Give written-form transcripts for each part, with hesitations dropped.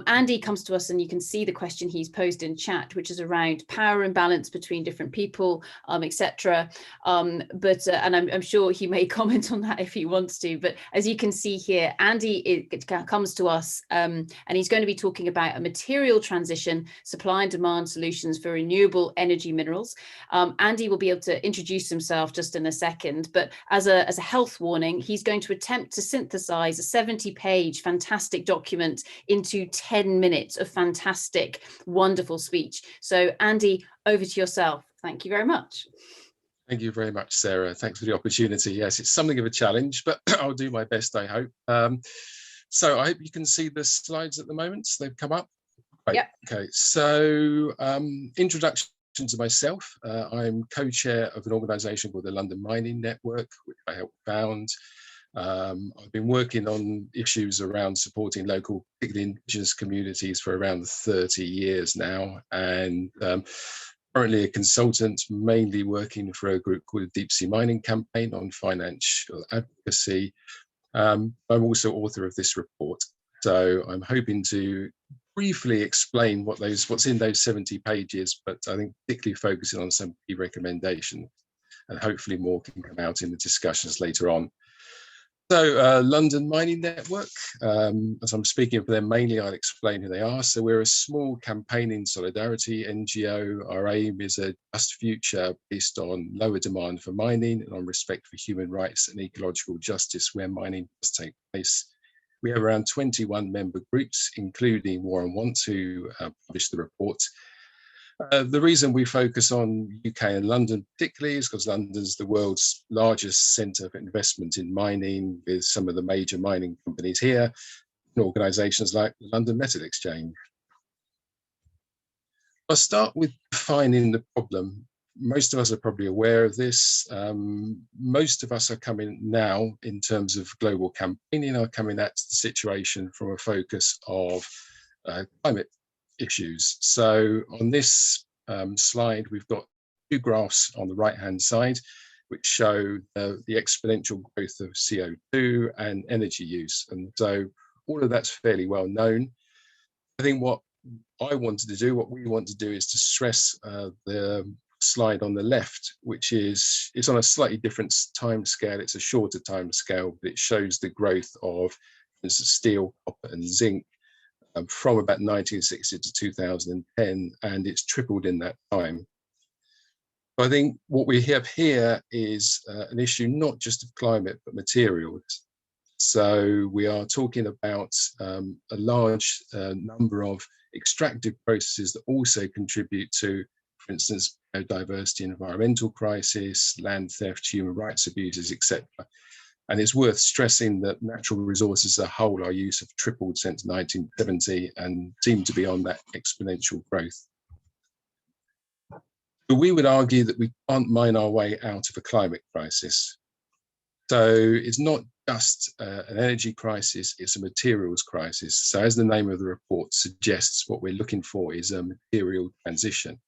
Andy comes to us, and you can see the question he's posed in chat, which is around power imbalance between different people, etc. And I'm sure he may comment on that if he wants to. But as you can see here, Andy comes to us, and he's going to be talking about a material transition, supply and demand solutions for renewable energy minerals. Andy will be able to introduce himself just in a second, but as a health warning, he's going to attempt to synthesize a 70-page fantastic document into 10 minutes of fantastic, wonderful speech. So Andy, over to yourself. Thank you very much. Thank you very much, Sarah. Thanks for the opportunity. Yes, it's something of a challenge, but I'll do my best, I hope. So I hope you can see the slides at the moment. They've come up. Right. Yep. Okay, so introduction to myself. I'm co-chair of an organisation called the London Mining Network, which I helped found. I've been working on issues around supporting local, particularly indigenous communities for around 30 years now, and currently a consultant, mainly working for a group called the Deep Sea Mining Campaign on financial advocacy. I'm also author of this report, so I'm hoping to briefly explain what's in those 70 pages, but I think particularly focusing on some key recommendations, and hopefully more can come out in the discussions later on. So London Mining Network, as I'm speaking for them mainly, I'll explain who they are. So we're a small campaigning solidarity NGO. Our aim is a just future based on lower demand for mining and on respect for human rights and ecological justice where mining does take place. We have around 21 member groups, including War on Want, who published the report. The reason we focus on UK and London particularly is because London's the world's largest centre for investment in mining, with some of the major mining companies here and organisations like the London Metal Exchange. I'll start with defining the problem. Most of us are probably aware of this. Most of us are coming now, in terms of global campaigning, are coming at the situation from a focus of climate issues. So on this slide, we've got two graphs on the right-hand side, which show the exponential growth of CO2 and energy use. And so all of that's fairly well known. I think what we want to do is to stress the slide on the left, which is on a slightly different time scale. It's a shorter time scale, but it shows the growth of, for instance, steel, copper and zinc from about 1960 to 2010, and it's tripled in that time. I think what we have here is an issue not just of climate, but materials. So we are talking about a large number of extractive processes that also contribute to, for instance, biodiversity, environmental crisis, land theft, human rights abuses, etc. And it's worth stressing that natural resources as a whole, our use have tripled since 1970 and seem to be on that exponential growth. But we would argue that we can't mine our way out of a climate crisis. So it's not just an energy crisis, it's a materials crisis. So as the name of the report suggests, what we're looking for is a material transition.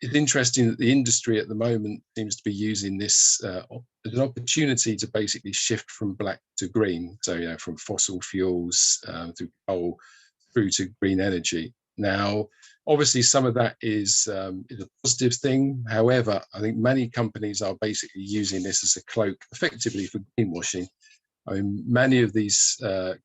It's interesting that the industry at the moment seems to be using this as an opportunity to basically shift from black to green. So, from fossil fuels through coal through to green energy. Now, obviously, some of that is a positive thing. However, I think many companies are basically using this as a cloak, effectively, for greenwashing. I mean, many of these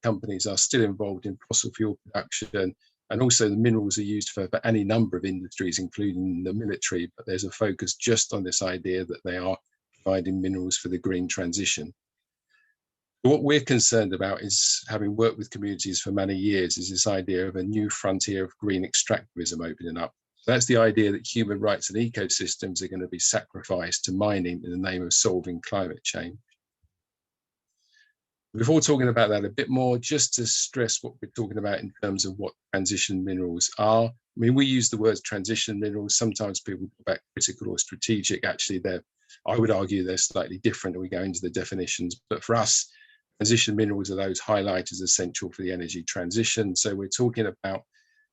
companies are still involved in fossil fuel production. And also the minerals are used for any number of industries, including the military, but there's a focus just on this idea that they are providing minerals for the green transition. What we're concerned about is, having worked with communities for many years, is this idea of a new frontier of green extractivism opening up. So that's the idea that human rights and ecosystems are going to be sacrificed to mining in the name of solving climate change. Before talking about that a bit more, just to stress what we're talking about in terms of what transition minerals are. I mean, we use the word transition minerals. Sometimes people talk about critical or strategic. Actually, I would argue they're slightly different when we go into the definitions. But for us, transition minerals are those highlighted as essential for the energy transition. So we're talking about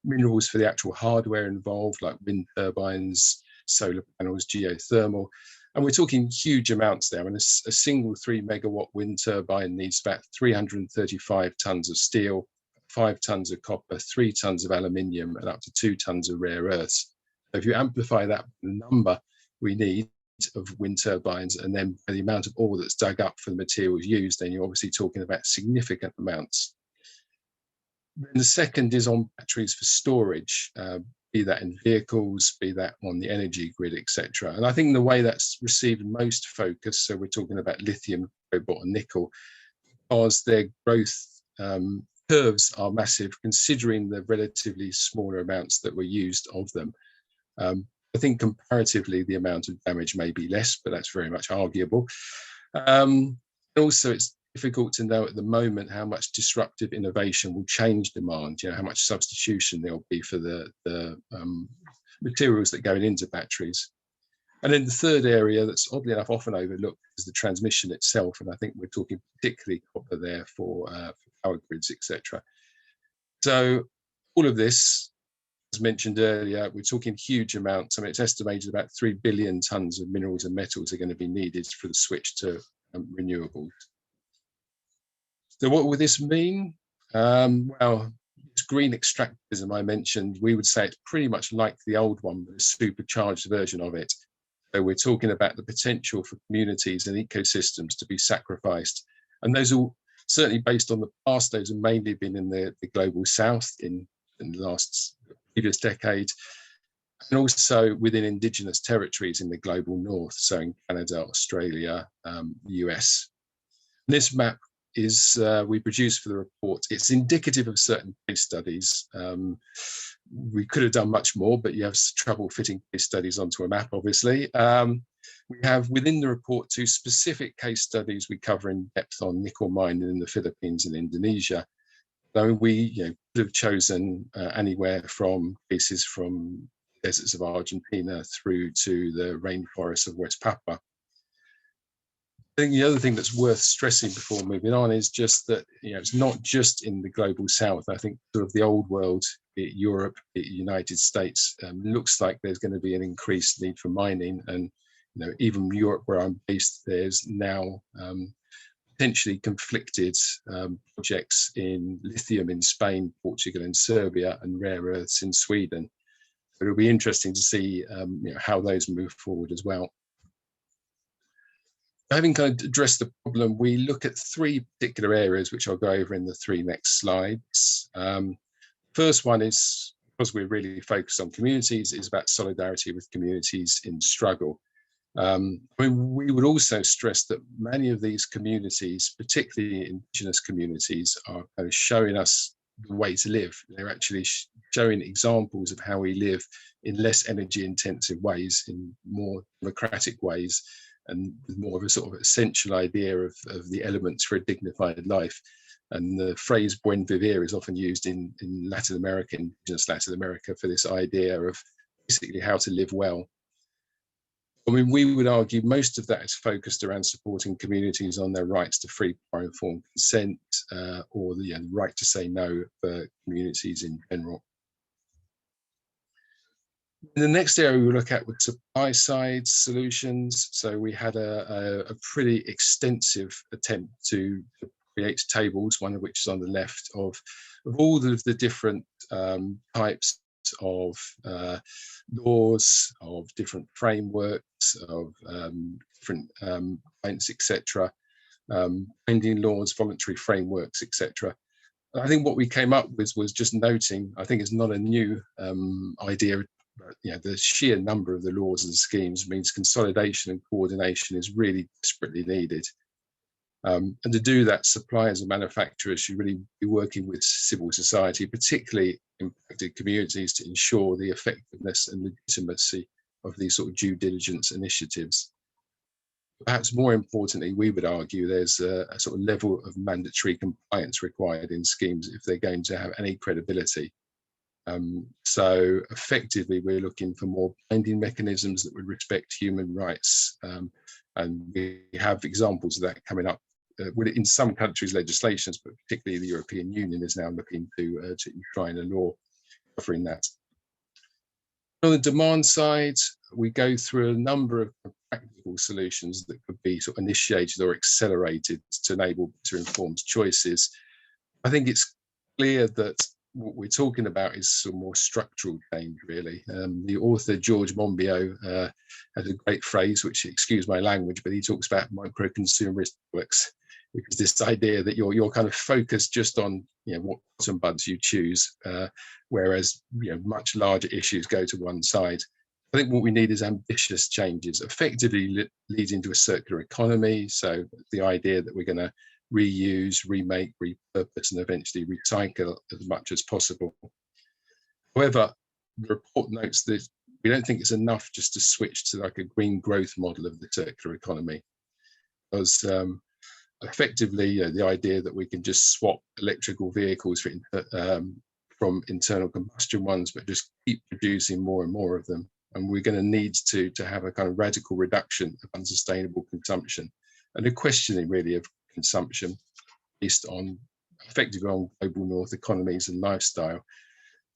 minerals for the actual hardware involved, like wind turbines, solar panels, geothermal. And we're talking huge amounts there. I mean, a single 3 megawatt wind turbine needs about 335 tons of steel. 5 tons of copper, 3 tons of aluminium, and up to 2 tons of rare earths. So if you amplify that number we need of wind turbines, and then the amount of ore that's dug up for the materials used, then you're obviously talking about significant amounts. Then the second is on batteries for storage, be that in vehicles, be that on the energy grid, etc. And I think the way that's received most focus, so we're talking about lithium, cobalt, and nickel, because their growth curves are massive, considering the relatively smaller amounts that were used of them. I think comparatively the amount of damage may be less, but that's very much arguable. Also, it's difficult to know at the moment how much disruptive innovation will change demand, how much substitution there'll be for the materials that go into batteries. And then the third area that's oddly enough often overlooked is the transmission itself. And I think we're talking particularly copper there for power grids, etc. So all of this, as mentioned earlier, we're talking huge amounts. I mean, it's estimated about 3 billion tons of minerals and metals are going to be needed for the switch to renewables. So what would this mean? Well, this green extractivism I mentioned, we would say it's pretty much like the old one, but a supercharged version of it. So we're talking about the potential for communities and ecosystems to be sacrificed. And those are certainly based on the past, those have mainly been in the global south in the last previous decade, and also within indigenous territories in the global north, so in Canada, Australia, the US. This map is we produced for the report. It's indicative of certain case studies. We could have done much more, but you have trouble fitting case studies onto a map, obviously. We have within the report 2 specific case studies we cover in depth on nickel mining in the Philippines and Indonesia. So we could have chosen anywhere from cases from deserts of Argentina through to the rainforests of West Papua. I think the other thing that's worth stressing before moving on is just that it's not just in the global south. I think sort of the old world, be it Europe, be it United States, looks like there's going to be an increased need for mining. And even Europe, where I'm based, there's now potentially conflicted projects in lithium in Spain, Portugal, and Serbia, and rare earths in Sweden. So it'll be interesting to see how those move forward as well. Having kind of addressed the problem, we look at 3 particular areas, which I'll go over in the 3 next slides. First one is, because we're really focused on communities, is about solidarity with communities in struggle. I mean, we would also stress that many of these communities, particularly indigenous communities, are kind of showing us the way to live. They're actually showing examples of how we live in less energy intensive ways, in more democratic ways, and with more of a sort of essential idea of the elements for a dignified life. And the phrase buen vivir is often used in Latin America, indigenous Latin America, for this idea of basically how to live well. I mean, we would argue most of that is focused around supporting communities on their rights to free, prior informed consent, or the right to say no for communities in general. The next area we look at was supply side solutions. So we had a pretty extensive attempt to create tables, one of which is on the left, of all of the different types of laws, of different frameworks, of different points, etc., binding laws, voluntary frameworks, etc. I think what we came up with was just noting, I think it's not a new idea, but the sheer number of the laws and schemes means consolidation and coordination is really desperately needed. And to do that, suppliers and manufacturers should really be working with civil society, particularly impacted communities, to ensure the effectiveness and legitimacy of these sort of due diligence initiatives. Perhaps more importantly, we would argue there's a sort of level of mandatory compliance required in schemes if they're going to have any credibility. So effectively, we're looking for more binding mechanisms that would respect human rights. And we have examples of that coming up in some countries' legislations, but particularly the European Union is now looking to enshrine a law covering that. On the demand side, we go through a number of practical solutions that could be sort of initiated or accelerated to enable better informed choices. I think it's clear that what we're talking about is some more structural change, really. The author George Monbiot has a great phrase, which, excuse my language, but he talks about micro-consumerist products, which is this idea that you're kind of focused just on what bottom buds you choose, whereas much larger issues go to one side. I think what we need is ambitious changes, effectively leading to a circular economy. So the idea that we're going to reuse, remake, repurpose, and eventually recycle as much as possible. However, the report notes that we don't think it's enough just to switch to like a green growth model of the circular economy, because effectively the idea that we can just swap electrical vehicles from internal combustion ones, but just keep producing more and more of them. And we're going to need to have a kind of radical reduction of unsustainable consumption and a questioning really of consumption based on effectively on global north economies and lifestyle.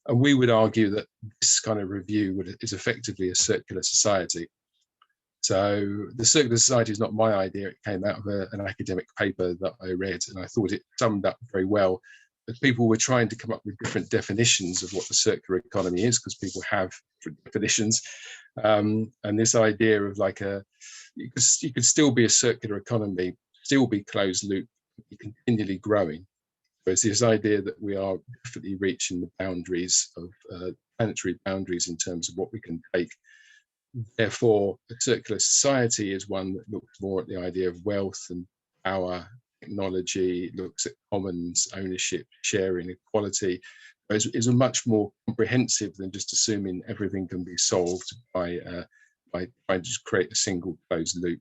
And we would argue that this kind of review is effectively a circular society. So the circular society is not my idea. It came out of an academic paper that I read, and I thought it summed up very well that people were trying to come up with different definitions of what the circular economy is, because people have different definitions. And this idea of like you could still be a circular economy, still be closed loop, be continually growing. So it's this idea that we are definitely reaching the boundaries of planetary boundaries in terms of what we can take. Therefore, a circular society is one that looks more at the idea of wealth and power, technology, looks at commons, ownership, sharing, equality. Is a much more comprehensive than just assuming everything can be solved by trying to just create a single closed loop.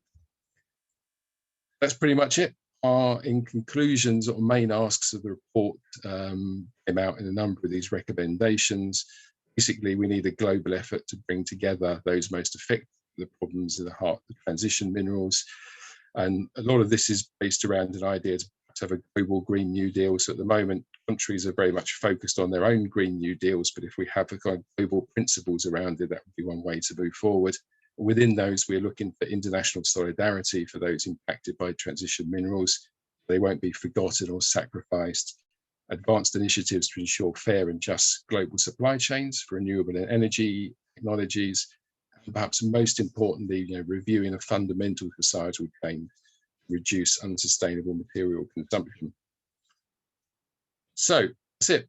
That's pretty much it. In conclusions or main asks of the report came out in a number of these recommendations. Basically, we need a global effort to bring together those most affected by the problems at the heart of the transition minerals. And a lot of this is based around an idea to have a global Green New Deal. So at the moment, countries are very much focused on their own Green New Deals, but if we have a kind of global principles around it, that would be one way to move forward. Within those, we're looking for international solidarity for those impacted by transition minerals. They won't be forgotten or sacrificed. Advanced initiatives to ensure fair and just global supply chains for renewable energy technologies, and perhaps most importantly, reviewing a fundamental societal change to reduce unsustainable material consumption. So that's it.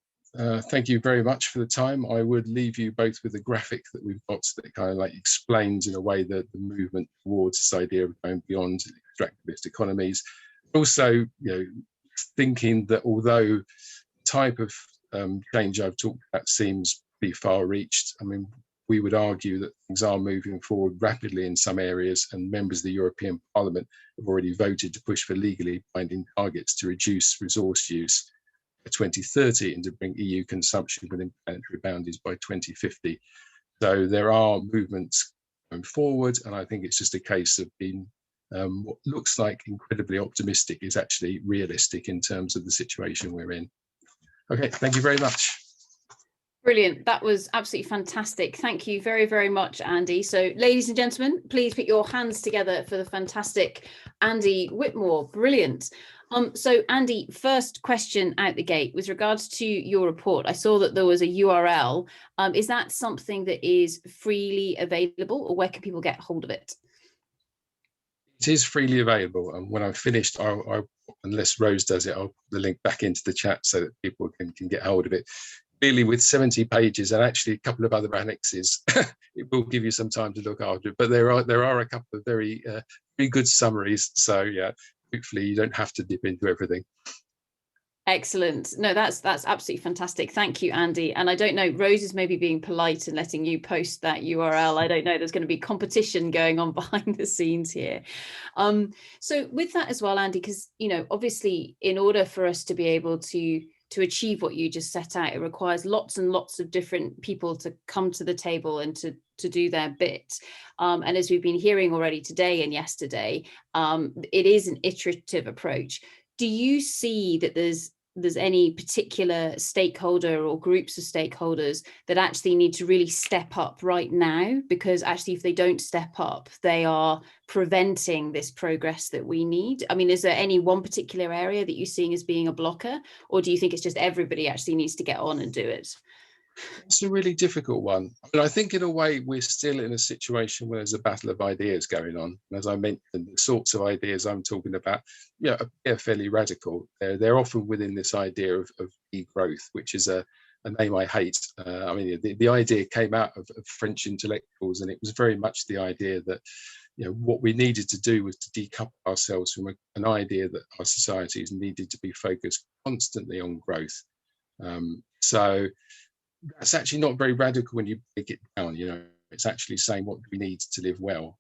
Thank you very much for the time. I would leave you both with a graphic that we've got that kind of like explains in a way that the movement towards this idea of going beyond extractivist economies. Also, thinking that although the type of change I've talked about seems pretty far reached, I mean, we would argue that things are moving forward rapidly in some areas, and members of the European Parliament have already voted to push for legally binding targets to reduce resource use by 2030 and to bring EU consumption within planetary boundaries by 2050. So there are movements going forward, and I think it's just a case of being what looks like incredibly optimistic is actually realistic in terms of the situation we're in. Okay, thank you very much. Brilliant. That was absolutely fantastic. Thank you very, very much, Andy. So, ladies and gentlemen, please put your hands together for the fantastic Andy Whitmore. Brilliant. So, Andy, first question out the gate with regards to your report. I saw that there was a URL. Is that something that is freely available, or where can people get hold of it? It is freely available, and when I'm finished, unless Rose does it, I'll put the link back into the chat so that people can get hold of it. Really, with 70 pages and actually a couple of other annexes, it will give you some time to look after it. But there are a couple of very good summaries. So yeah, hopefully you don't have to dip into everything. Excellent. No, that's absolutely fantastic. Thank you, Andy. And I don't know, Rose is maybe being polite and letting you post that URL. I don't know, there's going to be competition going on behind the scenes here. So with that as well, Andy, because, obviously in order for us to be able to achieve what you just set out, it requires lots and lots of different people to come to the table and to do their bit. And as we've been hearing already today and yesterday, it is an iterative approach. Do you see that there's there's any particular stakeholder or groups of stakeholders that actually need to really step up right now, because actually if they don't step up, they are preventing this progress that we need. I mean, is there any one particular area that you're seeing as being a blocker, or do you think it's just everybody actually needs to get on and do it? It's a really difficult one. But I think in a way we're still in a situation where there's a battle of ideas going on. And as I mentioned, the sorts of ideas I'm talking about, are fairly radical. They're often within this idea of degrowth, which is a name I hate. I mean, the idea came out of French intellectuals, and it was very much the idea that what we needed to do was to decouple ourselves from an idea that our societies needed to be focused constantly on growth. So that's actually not very radical when you break it down. It's actually saying what do we need to live well,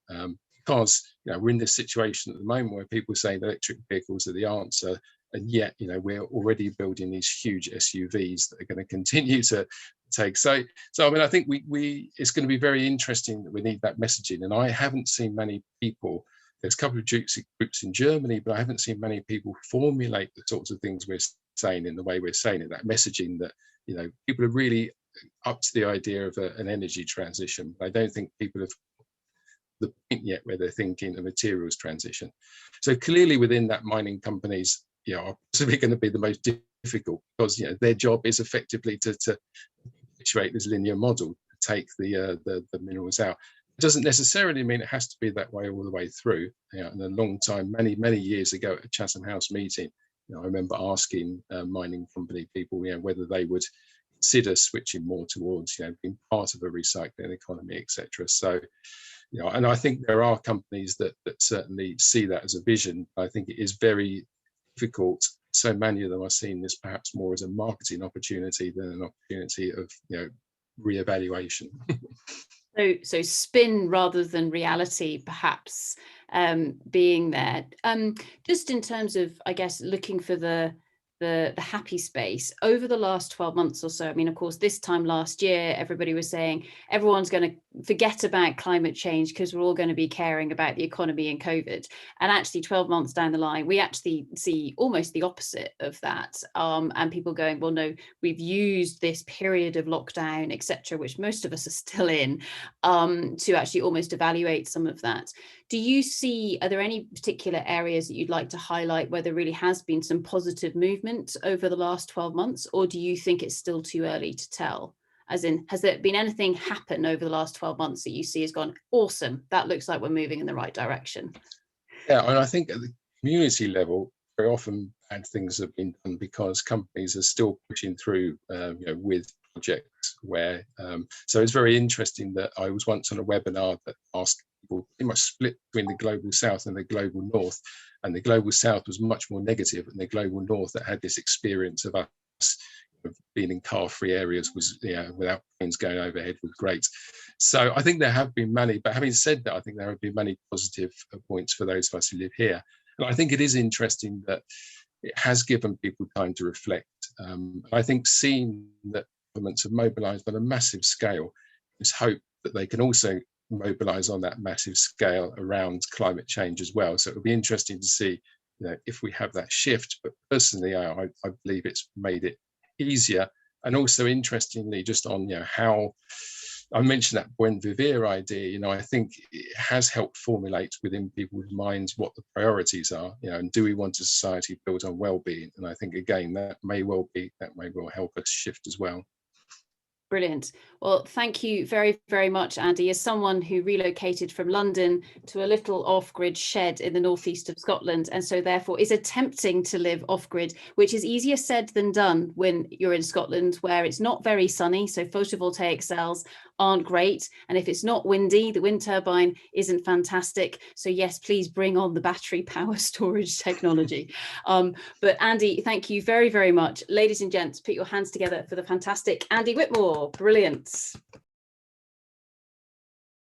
because we're in this situation at the moment where people say electric vehicles are the answer, and yet we're already building these huge SUVs that are going to continue to take. So I mean, I think we it's going to be very interesting that we need that messaging, and I haven't seen many people. There's a couple of groups in Germany, but I haven't seen many people formulate the sorts of things we're saying in the way we're saying it. That messaging that people are really up to the idea of an energy transition. I don't think people have the point yet where they're thinking a materials transition. So clearly within that, mining companies are possibly going to be the most difficult, because their job is effectively to perpetuate this linear model, to take the minerals out. It doesn't necessarily mean it has to be that way all the way through. In a long time, many years ago at a Chatham House meeting, I remember asking mining company people, whether they would consider switching more towards, being part of a recycling economy, etc. So, and I think there are companies that certainly see that as a vision. I think it is very difficult. So many of them are seeing this perhaps more as a marketing opportunity than an opportunity of, reevaluation. So spin rather than reality, perhaps, being there. Just in terms of, I guess, looking for the happy space over the last 12 months or so. I mean, of course, this time last year, everybody was saying everyone's going to forget about climate change because we're all going to be caring about the economy and COVID. And actually 12 months down the line, we actually see almost the opposite of that. And people going, well, no, we've used this period of lockdown, etc., which most of us are still in, to actually almost evaluate some of that. Are there any particular areas that you'd like to highlight where there really has been some positive movement over the last 12 months, or do you think it's still too early to tell? As in, has there been anything happen over the last 12 months that you see has gone, awesome, that looks like we're moving in the right direction? Yeah, and I think at the community level, very often bad things have been done because companies are still pushing through, with projects where, so it's very interesting that I was once on a webinar that asked people pretty much split between the global south and the global north, and the global south was much more negative, and the global north that had this experience of us being in car-free areas was, without planes going overhead, was great. So I think there have been many, but having said that, I think there have been many positive points for those of us who live here. And I think it is interesting that it has given people time to reflect. I think seeing that governments have mobilised on a massive scale, there's hope that they can also mobilise on that massive scale around climate change as well. So it'll be interesting to see, if we have that shift. But personally, I believe it's made it easier. And also interestingly, just on how I mentioned that buen vivir idea, I think it has helped formulate within people's minds what the priorities are, and do we want a society built on well-being? And I think again that may well help us shift as well. Brilliant. Well, thank you very, very much, Andy. As someone who relocated from London to a little off-grid shed in the northeast of Scotland, and so therefore is attempting to live off-grid, which is easier said than done when you're in Scotland, where it's not very sunny, so photovoltaic cells aren't great. And if it's not windy, the wind turbine isn't fantastic. So yes, please bring on the battery power storage technology. But Andy, thank you very, very much. Ladies and gents, put your hands together for the fantastic Andy Whitmore. Brilliant.